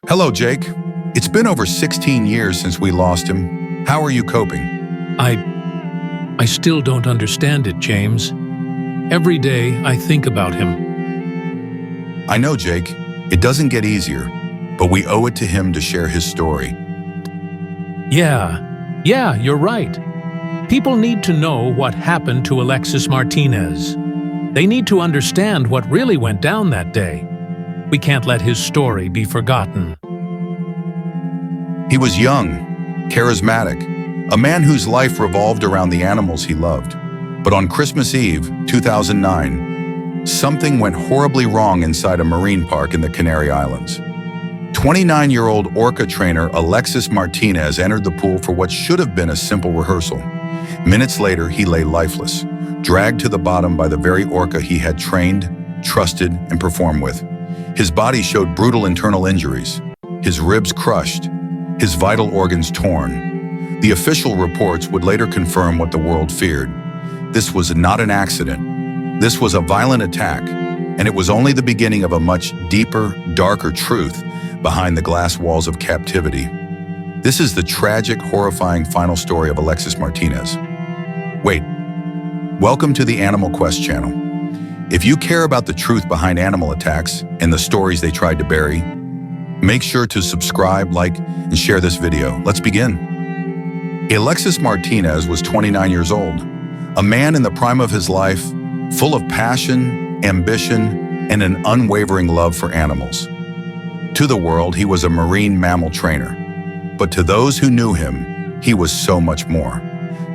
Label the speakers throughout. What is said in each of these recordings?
Speaker 1: Hello, Jake. It's been over 16 years since we lost him. How are you coping?
Speaker 2: I still don't understand it, James. Every day I think about him.
Speaker 1: I know, Jake. It doesn't get easier, but we owe it to him to share his story.
Speaker 2: Yeah, you're right. People need to know what happened to Alexis Martinez. They need to understand what really went down that day. We can't let his story be forgotten.
Speaker 1: He was young, charismatic, a man whose life revolved around the animals he loved. But on Christmas Eve, 2009, something went horribly wrong inside a marine park in the Canary Islands. 29-year-old Orca trainer Alexis Martinez entered the pool for what should have been a simple rehearsal. Minutes later, he lay lifeless, dragged to the bottom by the very Orca he had trained, trusted, and performed with. His body showed brutal internal injuries, his ribs crushed, his vital organs torn. The official reports would later confirm what the world feared. This was not an accident. This was a violent attack, and it was only the beginning of a much deeper, darker truth behind the glass walls of captivity. This is the tragic, horrifying final story of Alexis Martinez. Wait, welcome to the Animal Quest channel. If you care about the truth behind animal attacks and the stories they tried to bury, make sure to subscribe, like, and share this video. Let's begin. Alexis Martinez was 29 years old, a man in the prime of his life, full of passion, ambition, and an unwavering love for animals. To the world, he was a marine mammal trainer. But to those who knew him, he was so much more.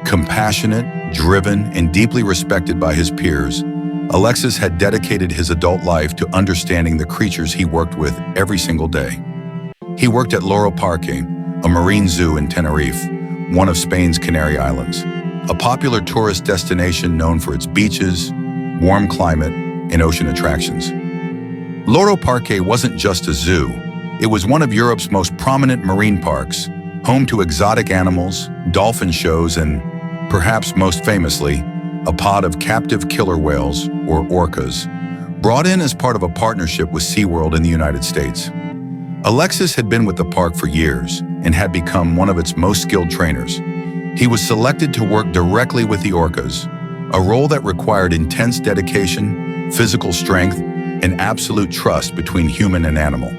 Speaker 1: Compassionate, driven, and deeply respected by his peers, Alexis had dedicated his adult life to understanding the creatures he worked with every single day. He worked at Loro Parque, a marine zoo in Tenerife, one of Spain's Canary Islands, a popular tourist destination known for its beaches, warm climate, and ocean attractions. Loro Parque wasn't just a zoo. It was one of Europe's most prominent marine parks, home to exotic animals, dolphin shows, and, perhaps most famously, a pod of captive killer whales, or orcas, brought in as part of a partnership with SeaWorld in the United States. Alexis had been with the park for years and had become one of its most skilled trainers. He was selected to work directly with the orcas, a role that required intense dedication, physical strength, and absolute trust between human and animal.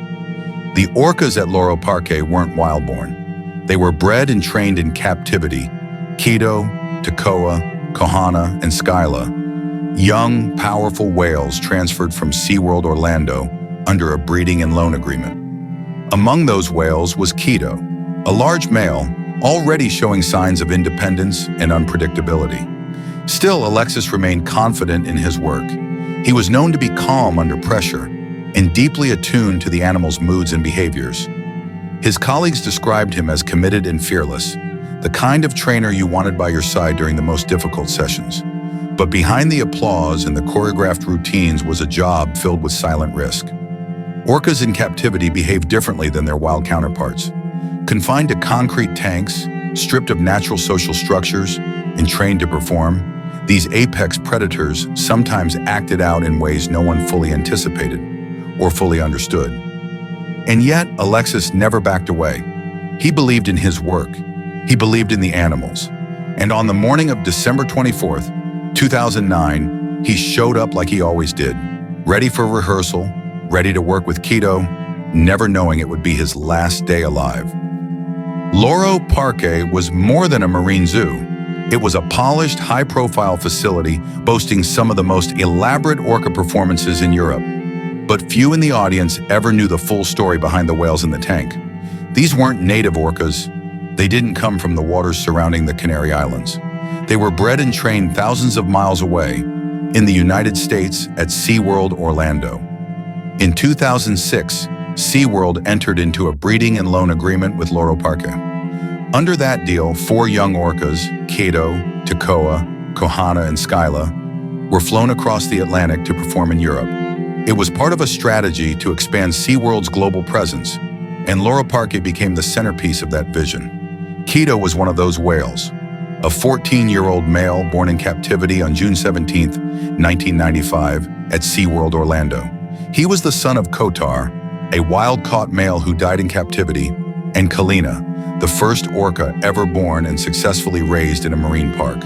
Speaker 1: The orcas at Loro Parque weren't wild-born. They were bred and trained in captivity: Keto, Tekoa, Kohana, and Skyla, young, powerful whales transferred from SeaWorld Orlando under a breeding and loan agreement. Among those whales was Keto, a large male already showing signs of independence and unpredictability. Still, Alexis remained confident in his work. He was known to be calm under pressure and deeply attuned to the animal's moods and behaviors. His colleagues described him as committed and fearless, the kind of trainer you wanted by your side during the most difficult sessions. But behind the applause and the choreographed routines was a job filled with silent risk. Orcas in captivity behave differently than their wild counterparts. Confined to concrete tanks, stripped of natural social structures, and trained to perform, these apex predators sometimes acted out in ways no one fully anticipated or fully understood. And yet, Alexis never backed away. He believed in his work. He believed in the animals. And on the morning of December 24th, 2009, he showed up like he always did, ready for rehearsal, ready to work with Keto, never knowing it would be his last day alive. Loro Parque was more than a marine zoo. It was a polished, high-profile facility boasting some of the most elaborate orca performances in Europe. But few in the audience ever knew the full story behind the whales in the tank. These weren't native orcas. They didn't come from the waters surrounding the Canary Islands. They were bred and trained thousands of miles away, in the United States at SeaWorld Orlando. In 2006, SeaWorld entered into a breeding and loan agreement with Loro Parque. Under that deal, 4 young orcas, Keto, Tekoa, Kohana, and Skyla, were flown across the Atlantic to perform in Europe. It was part of a strategy to expand SeaWorld's global presence, and Loro Parque became the centerpiece of that vision. Keto was one of those whales, a 14-year-old male born in captivity on June 17, 1995, at SeaWorld Orlando. He was the son of Kotar, a wild-caught male who died in captivity, and Kalina, the first orca ever born and successfully raised in a marine park.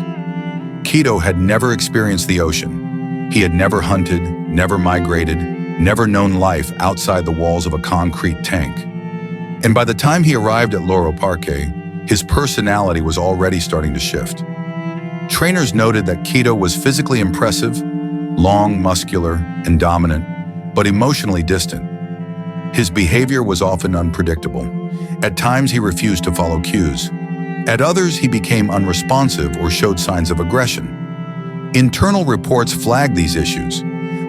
Speaker 1: Keto had never experienced the ocean. He had never hunted, never migrated, never known life outside the walls of a concrete tank. And by the time he arrived at Loro Parque, his personality was already starting to shift. Trainers noted that Keto was physically impressive, long, muscular, and dominant, but emotionally distant. His behavior was often unpredictable. At times, he refused to follow cues. At others, he became unresponsive or showed signs of aggression. Internal reports flagged these issues,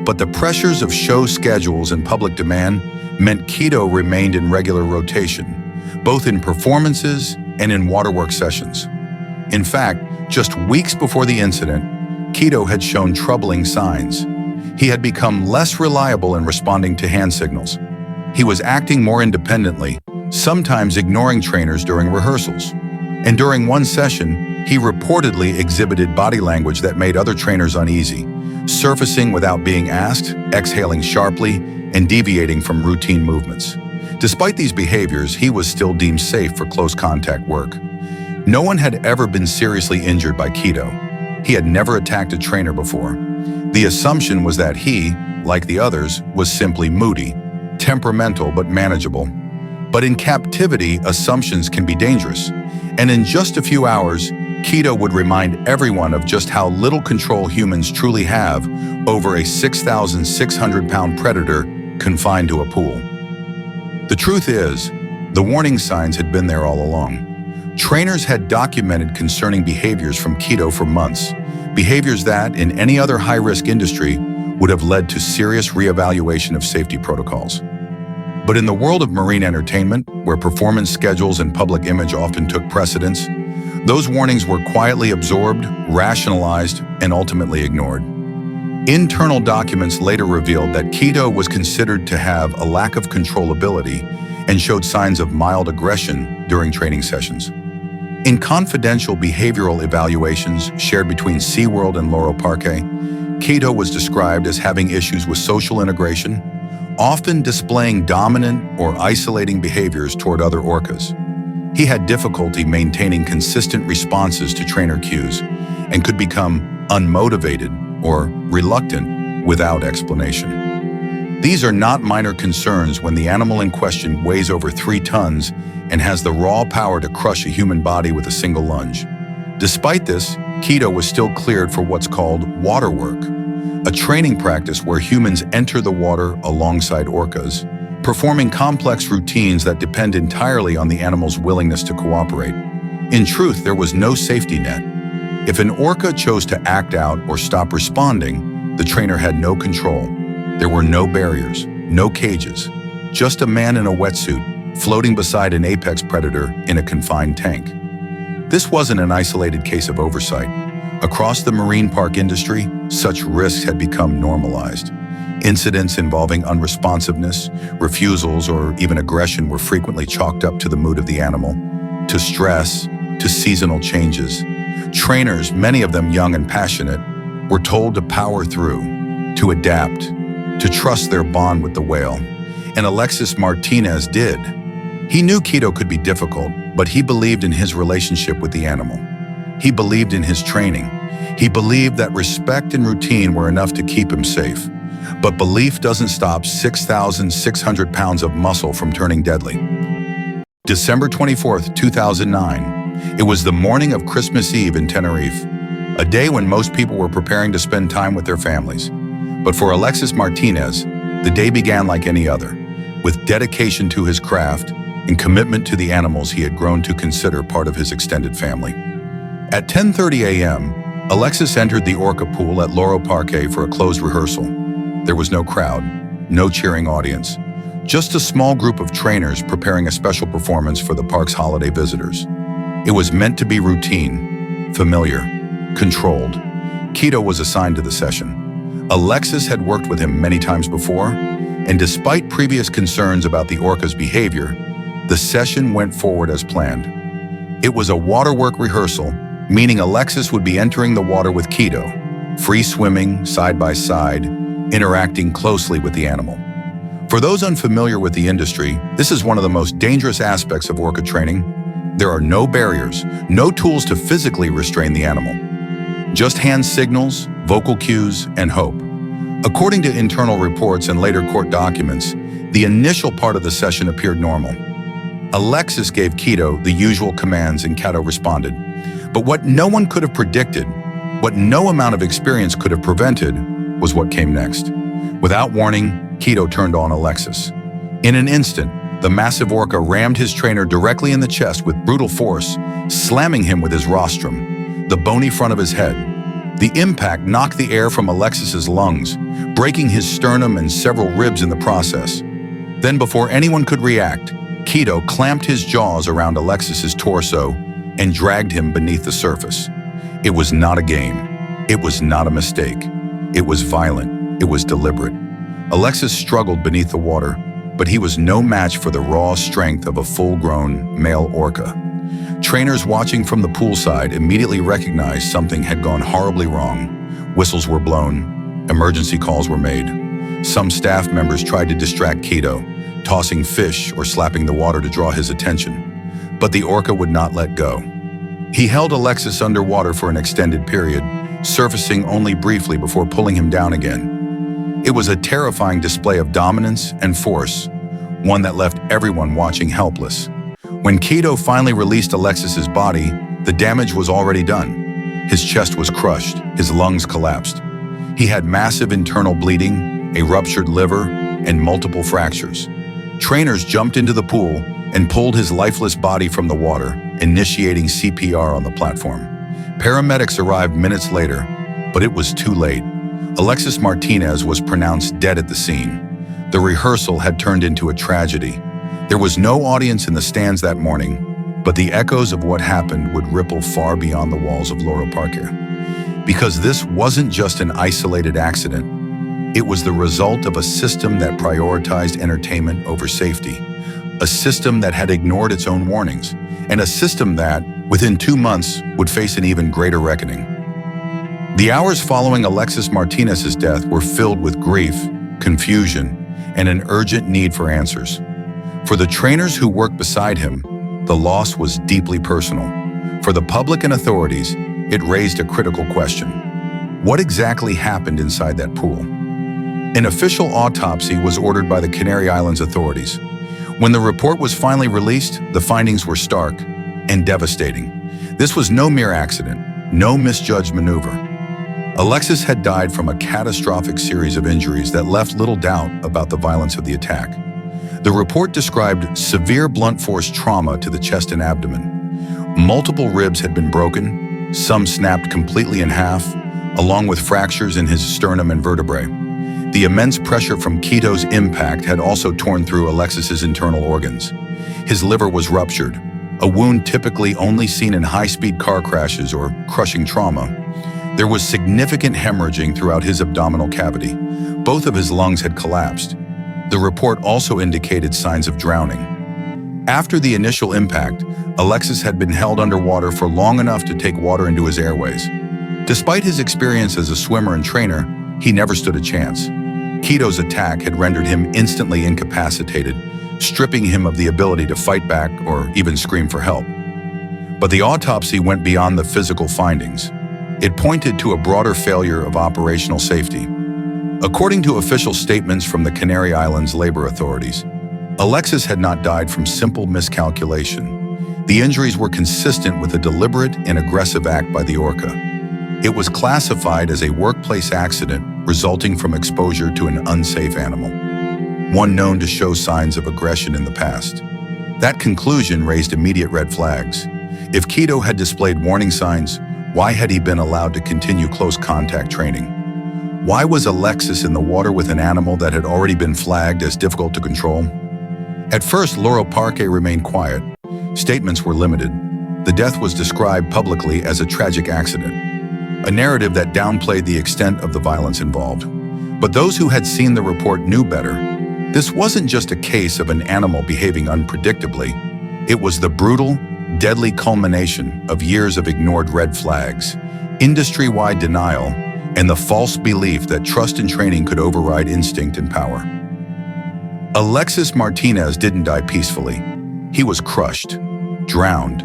Speaker 1: but the pressures of show schedules and public demand meant Keto remained in regular rotation, both in performances and in waterwork sessions. In fact, just weeks before the incident, Keto had shown troubling signs. He had become less reliable in responding to hand signals. He was acting more independently, sometimes ignoring trainers during rehearsals. And during one session, he reportedly exhibited body language that made other trainers uneasy, surfacing without being asked, exhaling sharply, and deviating from routine movements. Despite these behaviors, he was still deemed safe for close contact work. No one had ever been seriously injured by Keto. He had never attacked a trainer before. The assumption was that he, like the others, was simply moody, temperamental but manageable. But in captivity, assumptions can be dangerous. And in just a few hours, Keto would remind everyone of just how little control humans truly have over a 6,600-pound predator confined to a pool. The truth is, the warning signs had been there all along. Trainers had documented concerning behaviors from Keto for months, behaviors that, in any other high-risk industry, would have led to serious reevaluation of safety protocols. But in the world of marine entertainment, where performance schedules and public image often took precedence, those warnings were quietly absorbed, rationalized, and ultimately ignored. Internal documents later revealed that Keto was considered to have a lack of controllability and showed signs of mild aggression during training sessions. In confidential behavioral evaluations shared between SeaWorld and Loro Parque, Keto was described as having issues with social integration, often displaying dominant or isolating behaviors toward other orcas. He had difficulty maintaining consistent responses to trainer cues and could become unmotivated or reluctant without explanation. These are not minor concerns when the animal in question weighs over 3 tons and has the raw power to crush a human body with a single lunge. Despite this, Keto was still cleared for what's called water work, a training practice where humans enter the water alongside orcas, performing complex routines that depend entirely on the animal's willingness to cooperate. In truth, there was no safety net. If an orca chose to act out or stop responding, the trainer had no control. There were no barriers, no cages, just a man in a wetsuit floating beside an apex predator in a confined tank. This wasn't an isolated case of oversight. Across the marine park industry, such risks had become normalized. Incidents involving unresponsiveness, refusals, or even aggression were frequently chalked up to the mood of the animal, to stress, to seasonal changes. Trainers, many of them young and passionate, were told to power through, to adapt, to trust their bond with the whale. And Alexis Martinez did. He knew Keto could be difficult, but he believed in his relationship with the animal. He believed in his training. He believed that respect and routine were enough to keep him safe. But belief doesn't stop 6,600 pounds of muscle from turning deadly. December 24th, 2009. It was the morning of Christmas Eve in Tenerife, a day when most people were preparing to spend time with their families. But for Alexis Martinez, the day began like any other, with dedication to his craft and commitment to the animals he had grown to consider part of his extended family. At 10:30 a.m., Alexis entered the Orca pool at Loro Parque for a closed rehearsal. There was no crowd, no cheering audience, just a small group of trainers preparing a special performance for the park's holiday visitors. It was meant to be routine, familiar, controlled. Keto was assigned to the session. Alexis had worked with him many times before, and despite previous concerns about the orca's behavior, the session went forward as planned. It was a waterwork rehearsal, meaning Alexis would be entering the water with Keto, free swimming, side by side, interacting closely with the animal. For those unfamiliar with the industry, this is one of the most dangerous aspects of orca training. There are no barriers, no tools to physically restrain the animal. Just hand signals, vocal cues, and hope. According to internal reports and later court documents, the initial part of the session appeared normal. Alexis gave Keto the usual commands and Keto responded. But what no one could have predicted, what no amount of experience could have prevented, was what came next. Without warning, Keto turned on Alexis. In an instant, the massive orca rammed his trainer directly in the chest with brutal force, slamming him with his rostrum, the bony front of his head. The impact knocked the air from Alexis's lungs, breaking his sternum and several ribs in the process. Then, before anyone could react, Keto clamped his jaws around Alexis's torso and dragged him beneath the surface. It was not a game. It was not a mistake. It was violent. It was deliberate. Alexis struggled beneath the water, but he was no match for the raw strength of a full-grown male orca. Trainers watching from the poolside immediately recognized something had gone horribly wrong. Whistles were blown. Emergency calls were made. Some staff members tried to distract Keto, tossing fish or slapping the water to draw his attention. But the orca would not let go. He held Alexis underwater for an extended period, surfacing only briefly before pulling him down again. It was a terrifying display of dominance and force, one that left everyone watching helpless. When Keto finally released Alexis's body, the damage was already done. His chest was crushed, his lungs collapsed. He had massive internal bleeding, a ruptured liver, and multiple fractures. Trainers jumped into the pool and pulled his lifeless body from the water, initiating CPR on the platform. Paramedics arrived minutes later, but it was too late. Alexis Martinez was pronounced dead at the scene. The rehearsal had turned into a tragedy. There was no audience in the stands that morning, but the echoes of what happened would ripple far beyond the walls of Loro Parque. Because this wasn't just an isolated accident, it was the result of a system that prioritized entertainment over safety, a system that had ignored its own warnings, and a system that, within 2 months, would face an even greater reckoning. The hours following Alexis Martinez's death were filled with grief, confusion, and an urgent need for answers. For the trainers who worked beside him, the loss was deeply personal. For the public and authorities, it raised a critical question. What exactly happened inside that pool? An official autopsy was ordered by the Canary Islands authorities. When the report was finally released, the findings were stark and devastating. This was no mere accident, no misjudged maneuver. Alexis had died from a catastrophic series of injuries that left little doubt about the violence of the attack. The report described severe blunt force trauma to the chest and abdomen. Multiple ribs had been broken, some snapped completely in half, along with fractures in his sternum and vertebrae. The immense pressure from Keto's impact had also torn through Alexis's internal organs. His liver was ruptured, a wound typically only seen in high-speed car crashes or crushing trauma. There was significant hemorrhaging throughout his abdominal cavity. Both of his lungs had collapsed. The report also indicated signs of drowning. After the initial impact, Alexis had been held underwater for long enough to take water into his airways. Despite his experience as a swimmer and trainer, he never stood a chance. Keto's attack had rendered him instantly incapacitated, stripping him of the ability to fight back or even scream for help. But the autopsy went beyond the physical findings. It pointed to a broader failure of operational safety. According to official statements from the Canary Islands labor authorities, Alexis had not died from simple miscalculation. The injuries were consistent with a deliberate and aggressive act by the orca. It was classified as a workplace accident resulting from exposure to an unsafe animal, one known to show signs of aggression in the past. That conclusion raised immediate red flags. If Keto had displayed warning signs, why had he been allowed to continue close contact training? Why was Alexis in the water with an animal that had already been flagged as difficult to control? At first, Loro Parque remained quiet. Statements were limited. The death was described publicly as a tragic accident, a narrative that downplayed the extent of the violence involved. But those who had seen the report knew better. This wasn't just a case of an animal behaving unpredictably. It was the brutal, deadly culmination of years of ignored red flags, industry-wide denial, and the false belief that trust and training could override instinct and power. Alexis Martinez didn't die peacefully. He was crushed, drowned,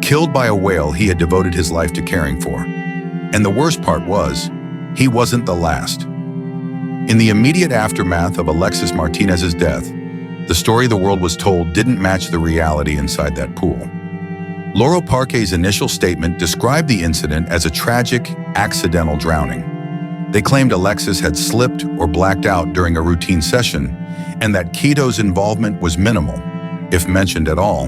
Speaker 1: killed by a whale he had devoted his life to caring for. And the worst part was, he wasn't the last. In the immediate aftermath of Alexis Martinez's death, the story the world was told didn't match the reality inside that pool. Loro Parque's initial statement described the incident as a tragic, accidental drowning. They claimed Alexis had slipped or blacked out during a routine session, and that Keto's involvement was minimal, if mentioned at all.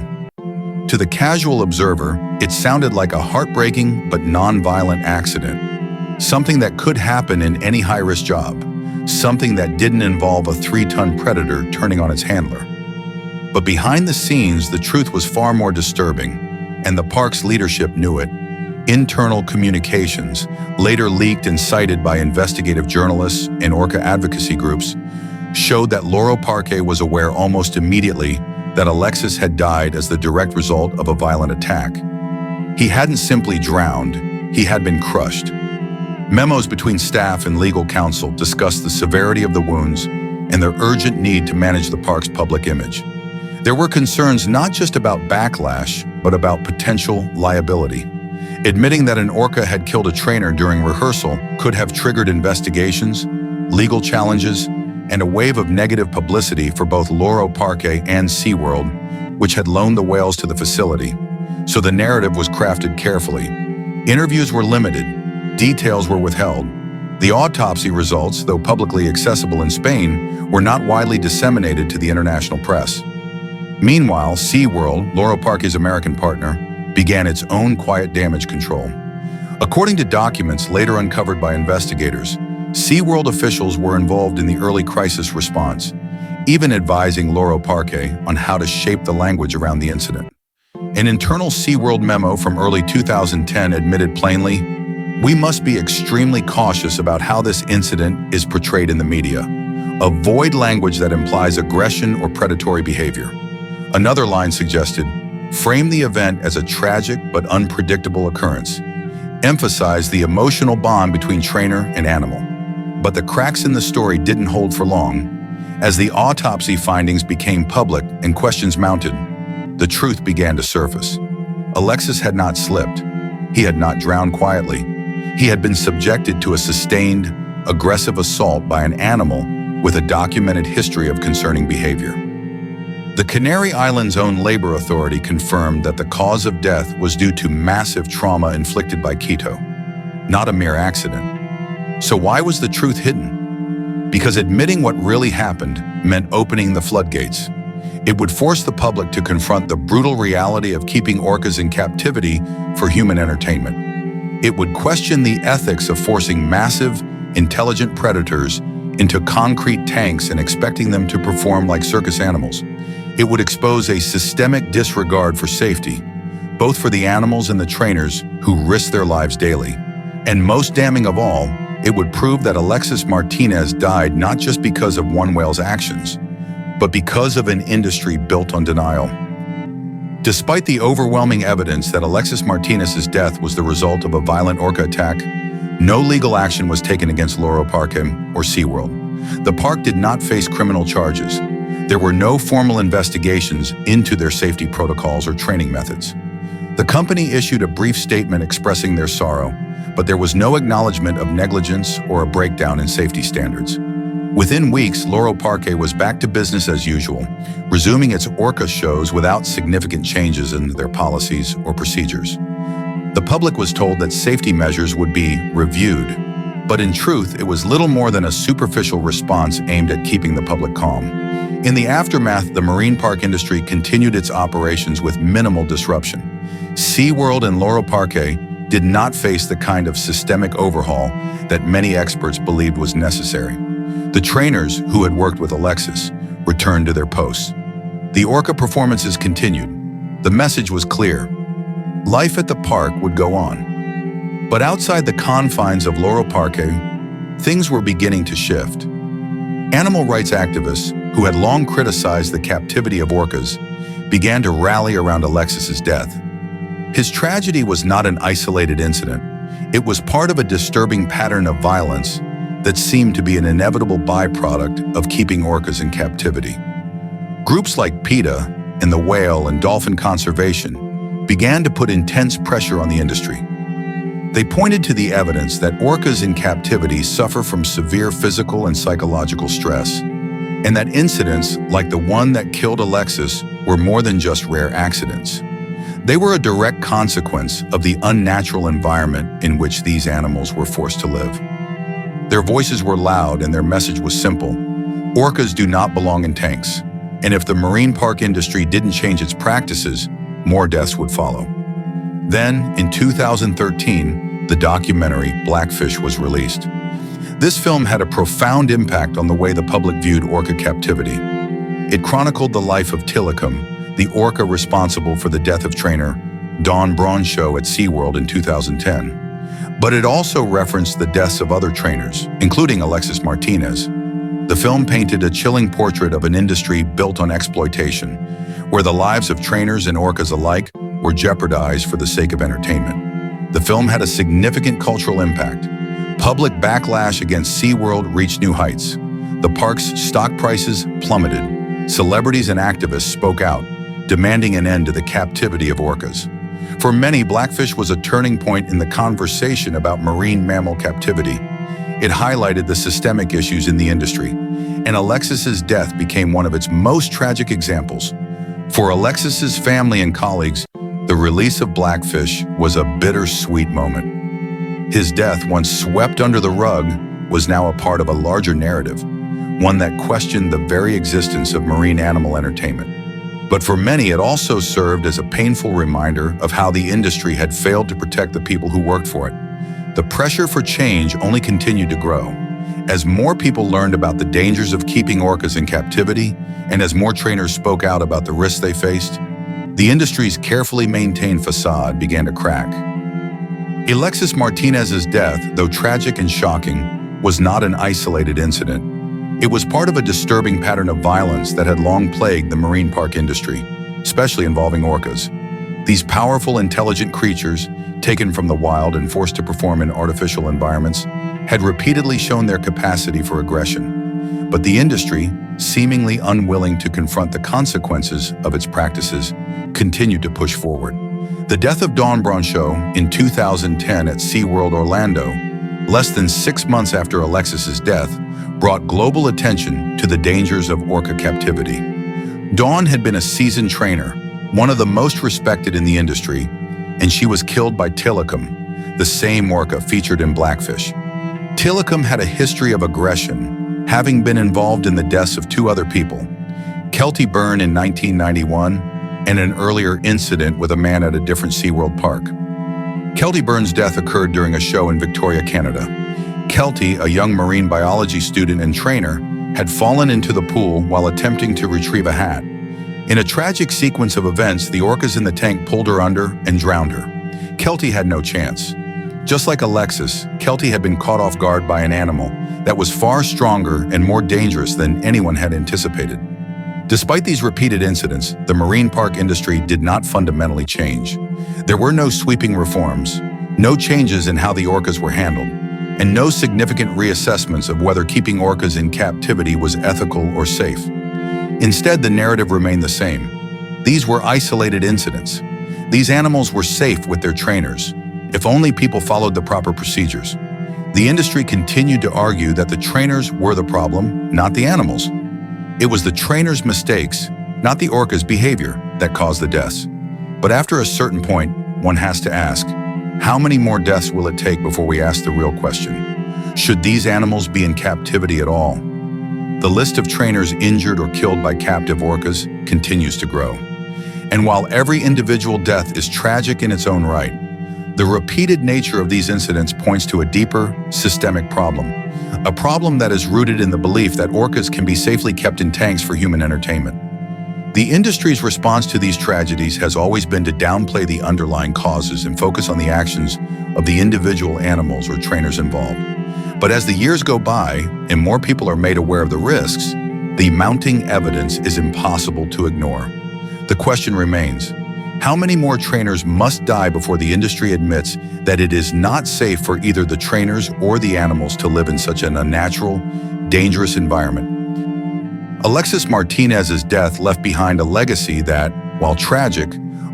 Speaker 1: To the casual observer, it sounded like a heartbreaking but non-violent accident, something that could happen in any high-risk job, something that didn't involve a 3-ton predator turning on its handler. But behind the scenes, the truth was far more disturbing, and the park's leadership knew it. Internal communications, later leaked and cited by investigative journalists and Orca advocacy groups, showed that Loro Parque was aware almost immediately that Alexis had died as the direct result of a violent attack. He hadn't simply drowned, he had been crushed. Memos between staff and legal counsel discussed the severity of the wounds and their urgent need to manage the park's public image. There were concerns not just about backlash, but about potential liability. Admitting that an orca had killed a trainer during rehearsal could have triggered investigations, legal challenges, and a wave of negative publicity for both Loro Parque and SeaWorld, which had loaned the whales to the facility. So the narrative was crafted carefully. Interviews were limited. Details were withheld. The autopsy results, though publicly accessible in Spain, were not widely disseminated to the international press. Meanwhile, SeaWorld, Loro Parque's American partner, began its own quiet damage control. According to documents later uncovered by investigators, SeaWorld officials were involved in the early crisis response, even advising Loro Parque on how to shape the language around the incident. An internal SeaWorld memo from early 2010 admitted plainly, "We must be extremely cautious about how this incident is portrayed in the media. Avoid language that implies aggression or predatory behavior." Another line suggested, "Frame the event as a tragic but unpredictable occurrence. Emphasize the emotional bond between trainer and animal." But the cracks in the story didn't hold for long. As the autopsy findings became public and questions mounted, the truth began to surface. Alexis had not slipped. He had not drowned quietly. He had been subjected to a sustained, aggressive assault by an animal with a documented history of concerning behavior. The Canary Islands' own labor authority confirmed that the cause of death was due to massive trauma inflicted by Keto, not a mere accident. So why was the truth hidden? Because admitting what really happened meant opening the floodgates. It would force the public to confront the brutal reality of keeping orcas in captivity for human entertainment. It would question the ethics of forcing massive, intelligent predators into concrete tanks and expecting them to perform like circus animals. It would expose a systemic disregard for safety, both for the animals and the trainers who risk their lives daily. And most damning of all, it would prove that Alexis Martinez died not just because of one whale's actions, but because of an industry built on denial. Despite the overwhelming evidence that Alexis Martinez's death was the result of a violent orca attack, no legal action was taken against Loro Parque or SeaWorld. The park did not face criminal charges. There were no formal investigations into their safety protocols or training methods. The company issued a brief statement expressing their sorrow, but there was no acknowledgement of negligence or a breakdown in safety standards. Within weeks, Loro Parque was back to business as usual, resuming its orca shows without significant changes in their policies or procedures. The public was told that safety measures would be reviewed, but in truth, it was little more than a superficial response aimed at keeping the public calm. In the aftermath, the marine park industry continued its operations with minimal disruption. SeaWorld and Loro Parque did not face the kind of systemic overhaul that many experts believed was necessary. The trainers, who had worked with Alexis, returned to their posts. The orca performances continued. The message was clear. Life at the park would go on. But outside the confines of Loro Parque, things were beginning to shift. Animal rights activists, who had long criticized the captivity of orcas, began to rally around Alexis's death. His tragedy was not an isolated incident. It was part of a disturbing pattern of violence that seemed to be an inevitable byproduct of keeping orcas in captivity. Groups like PETA and the whale and dolphin conservation began to put intense pressure on the industry. They pointed to the evidence that orcas in captivity suffer from severe physical and psychological stress, and that incidents like the one that killed Alexis were more than just rare accidents. They were a direct consequence of the unnatural environment in which these animals were forced to live. Their voices were loud and their message was simple. Orcas do not belong in tanks, and if the marine park industry didn't change its practices, more deaths would follow. Then, in 2013, the documentary Blackfish was released. This film had a profound impact on the way the public viewed orca captivity. It chronicled the life of Tilikum, the orca responsible for the death of trainer Don Bronshow at SeaWorld in 2010. But it also referenced the deaths of other trainers, including Alexis Martinez. The film painted a chilling portrait of an industry built on exploitation, where the lives of trainers and orcas alike were jeopardized for the sake of entertainment. The film had a significant cultural impact. Public backlash against SeaWorld reached new heights. The park's stock prices plummeted. Celebrities and activists spoke out, demanding an end to the captivity of orcas. For many, Blackfish was a turning point in the conversation about marine mammal captivity. It highlighted the systemic issues in the industry, and Alexis's death became one of its most tragic examples. For Alexis's family and colleagues, the release of Blackfish was a bittersweet moment. His death, once swept under the rug, was now a part of a larger narrative, one that questioned the very existence of marine animal entertainment. But for many, it also served as a painful reminder of how the industry had failed to protect the people who worked for it. The pressure for change only continued to grow. As more people learned about the dangers of keeping orcas in captivity, and as more trainers spoke out about the risks they faced, the industry's carefully maintained facade began to crack. Alexis Martinez's death, though tragic and shocking, was not an isolated incident. It was part of a disturbing pattern of violence that had long plagued the marine park industry, especially involving orcas. These powerful, intelligent creatures, taken from the wild and forced to perform in artificial environments, had repeatedly shown their capacity for aggression. But the industry, seemingly unwilling to confront the consequences of its practices, continued to push forward. The death of Don Bronshow in 2010 at SeaWorld Orlando, less than 6 months after Alexis's death, brought global attention to the dangers of orca captivity. Dawn had been a seasoned trainer, one of the most respected in the industry, and she was killed by Tilikum, the same orca featured in Blackfish. Tilikum had a history of aggression, having been involved in the deaths of 2 other people, Kelty Byrne in 1991 and an earlier incident with a man at a different SeaWorld park. Kelty Byrne's death occurred during a show in Victoria, Canada. Kelty, a young marine biology student and trainer, had fallen into the pool while attempting to retrieve a hat. In a tragic sequence of events, the orcas in the tank pulled her under and drowned her. Kelty had no chance. Just like Alexis, Kelty had been caught off guard by an animal that was far stronger and more dangerous than anyone had anticipated. Despite these repeated incidents, the marine park industry did not fundamentally change. There were no sweeping reforms, no changes in how the orcas were handled, and no significant reassessments of whether keeping orcas in captivity was ethical or safe. Instead, the narrative remained the same. These were isolated incidents. These animals were safe with their trainers, if only people followed the proper procedures. The industry continued to argue that the trainers were the problem, not the animals. It was the trainers' mistakes, not the orcas' behavior, that caused the deaths. But after a certain point, one has to ask, how many more deaths will it take before we ask the real question? Should these animals be in captivity at all? The list of trainers injured or killed by captive orcas continues to grow. And while every individual death is tragic in its own right, the repeated nature of these incidents points to a deeper, systemic problem. A problem that is rooted in the belief that orcas can be safely kept in tanks for human entertainment. The industry's response to these tragedies has always been to downplay the underlying causes and focus on the actions of the individual animals or trainers involved. But as the years go by and more people are made aware of the risks, the mounting evidence is impossible to ignore. The question remains, how many more trainers must die before the industry admits that it is not safe for either the trainers or the animals to live in such an unnatural, dangerous environment? Alexis Martinez's death left behind a legacy that, while tragic,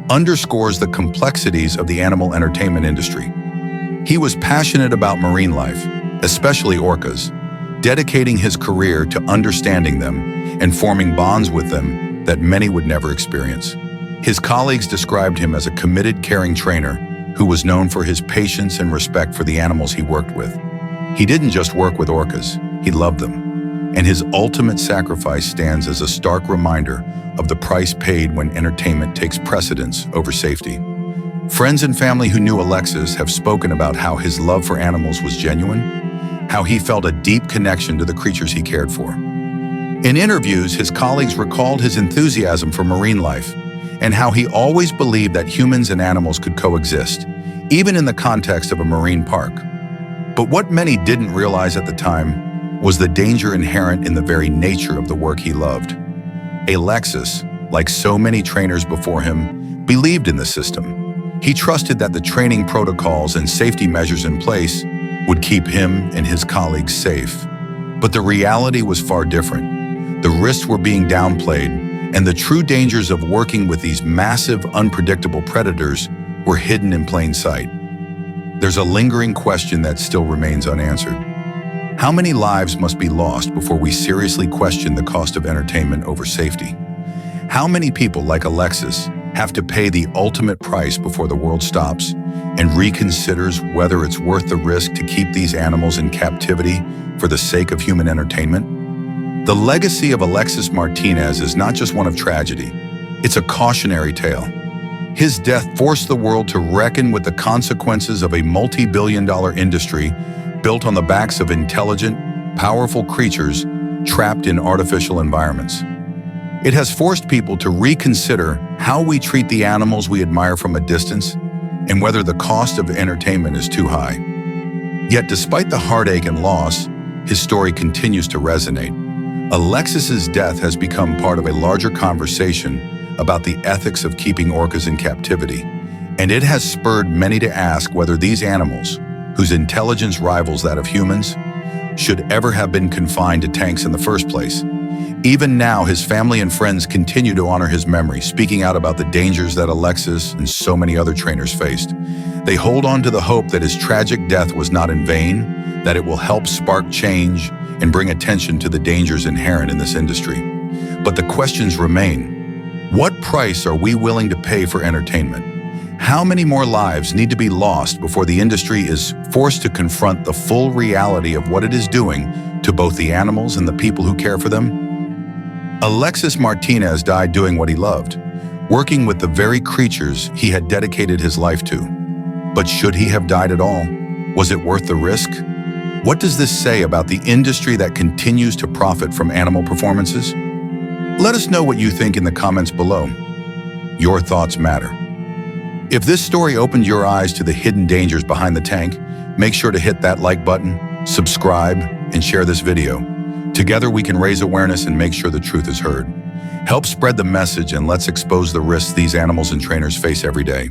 Speaker 1: underscores the complexities of the animal entertainment industry. He was passionate about marine life, especially orcas, dedicating his career to understanding them and forming bonds with them that many would never experience. His colleagues described him as a committed, caring trainer who was known for his patience and respect for the animals he worked with. He didn't just work with orcas, he loved them. And his ultimate sacrifice stands as a stark reminder of the price paid when entertainment takes precedence over safety. Friends and family who knew Alexis have spoken about how his love for animals was genuine, how he felt a deep connection to the creatures he cared for. In interviews, his colleagues recalled his enthusiasm for marine life and how he always believed that humans and animals could coexist, even in the context of a marine park. But what many didn't realize at the time was the danger inherent in the very nature of the work he loved. Alexis, like so many trainers before him, believed in the system. He trusted that the training protocols and safety measures in place would keep him and his colleagues safe. But the reality was far different. The risks were being downplayed, and the true dangers of working with these massive, unpredictable predators were hidden in plain sight. There's a lingering question that still remains unanswered. How many lives must be lost before we seriously question the cost of entertainment over safety? How many people like Alexis have to pay the ultimate price before the world stops and reconsiders whether it's worth the risk to keep these animals in captivity for the sake of human entertainment? The legacy of Alexis Martinez is not just one of tragedy, it's a cautionary tale. His death forced the world to reckon with the consequences of a multi-billion-dollar industry built on the backs of intelligent, powerful creatures trapped in artificial environments. It has forced people to reconsider how we treat the animals we admire from a distance and whether the cost of entertainment is too high. Yet despite the heartache and loss, his story continues to resonate. Alexis's death has become part of a larger conversation about the ethics of keeping orcas in captivity, and it has spurred many to ask whether these animals, whose intelligence rivals that of humans, should ever have been confined to tanks in the first place. Even now, his family and friends continue to honor his memory, speaking out about the dangers that Alexis and so many other trainers faced. They hold on to the hope that his tragic death was not in vain, that it will help spark change and bring attention to the dangers inherent in this industry. But the questions remain. What price are we willing to pay for entertainment? How many more lives need to be lost before the industry is forced to confront the full reality of what it is doing to both the animals and the people who care for them? Alexis Martinez died doing what he loved, working with the very creatures he had dedicated his life to. But should he have died at all? Was it worth the risk? What does this say about the industry that continues to profit from animal performances? Let us know what you think in the comments below. Your thoughts matter. If this story opened your eyes to the hidden dangers behind the tank, make sure to hit that like button, subscribe, and share this video. Together we can raise awareness and make sure the truth is heard. Help spread the message and let's expose the risks these animals and trainers face every day.